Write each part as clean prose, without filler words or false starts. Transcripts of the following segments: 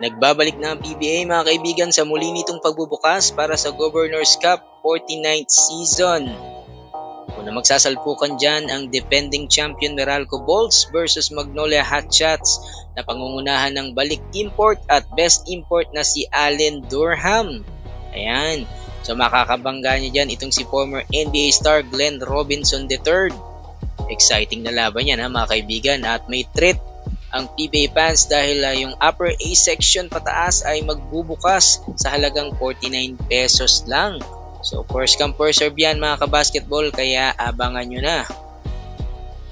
Nagbabalik na ang PBA mga kaibigan sa muli nitong pagbubukas para sa Governors Cup 49th season. Una magsasalpukan dyan ang defending champion Meralco Bolts versus Magnolia Hotshots na pangungunahan ng balik import at best import na si Allen Durham. Ayan, so makakabangga niya dyan itong si former NBA star Glenn Robinson III. Exciting na laban yan mga kaibigan, at may treat ang PBA fans dahil yung upper A section pataas ay magbubukas sa halagang 49 pesos lang. So first come first serve yan mga kabasketball, kaya abangan nyo na.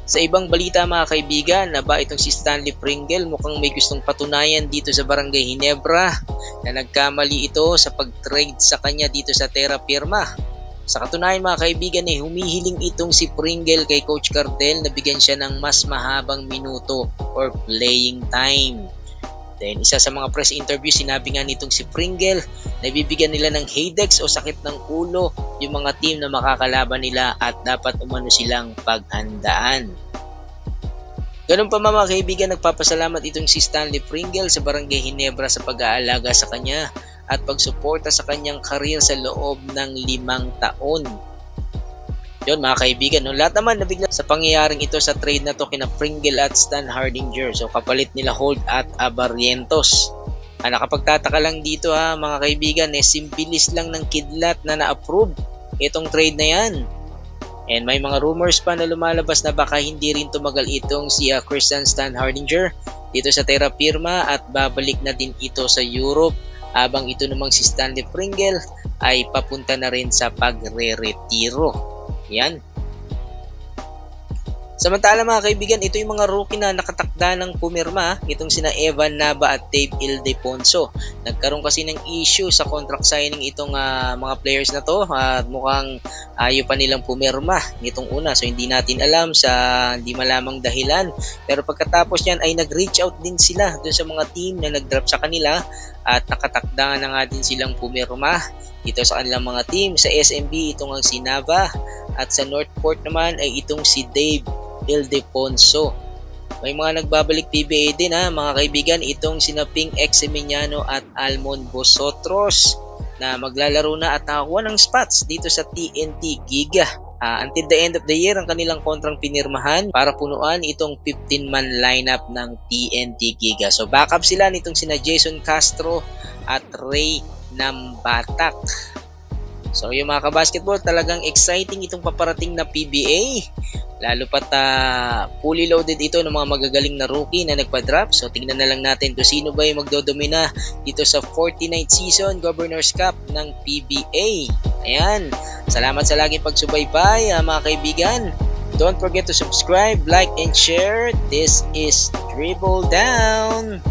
Sa ibang balita mga kaibigan, na ba itong si Stanley Pringle mukhang may gustong patunayan dito sa Barangay Ginebra na nagkamali ito sa pag-trade sa kanya dito sa Terra Firma. Sa katunayan mga kaibigan, humihiling itong si Pringle kay Coach Cardel na bigyan siya ng mas mahabang minuto or playing time. Then isa sa mga press interview, sinabi nga nitong si Pringle na bibigyan nila ng headaches o sakit ng ulo yung mga team na makakalaban nila at dapat umano silang paghandaan. Ganun pa mga kaibigan, nagpapasalamat itong si Stanley Pringle sa Barangay Ginebra sa pag-aalaga sa kanya at pagsuporta sa kanyang career sa loob ng 5 taon. Yun mga kaibigan, lahat naman nabigla sa pangyayaring ito sa trade na to kina Pringle at Stan Hardinger. So kapalit nila Holt at Abarrientos. Nakapagtataka lang dito mga kaibigan, simbilis lang ng kidlat na na-approve itong trade na yan. And may mga rumors pa na lumalabas na baka hindi rin tumagal itong si Christian Stan Hardinger dito sa Terra Firma at babalik na din ito sa Europe, habang ito namang si Stanley Pringle ay papunta na rin sa pagre-retiro. Yan. Samantala mga kaibigan, ito yung mga rookie na nakatakda ng pumirma, itong sina Evan Nava at Dave Ildefonso. Nagkaroon kasi ng issue sa contract signing itong mga players na to at mukhang ayaw pa nilang pumirma nitong una. So hindi natin alam sa hindi malamang dahilan. Pero pagkatapos yan ay nag-reach out din sila dun sa mga team na nag-drop sa kanila at nakatakda na nga din silang pumirma dito sa kanilang mga team. Sa SMB itong ang si Nava at sa Northport naman ay itong si Dave Ildefonso. May mga nagbabalik PBA din mga kaibigan, itong sina Ping Exeminiano at Almon Bosotros na maglalaro na at nakakuha ng spots dito sa TNT Giga. Until the end of the year ang kanilang kontrang pinirmahan para punuan itong 15-man lineup ng TNT Giga. So backup sila nitong sina Jason Castro at Ray Nambatak. So yung mga kabasketball, talagang exciting itong paparating na PBA. Lalo pat fully loaded ito ng mga magagaling na rookie na nagpa-drop. So tingnan na lang natin kung sino ba yung magdodomina dito sa 49th season Governors Cup ng PBA. Ayan, salamat sa laging pagsubaybay mga kaibigan. Don't forget to subscribe, like, and share. This is Dribble Down.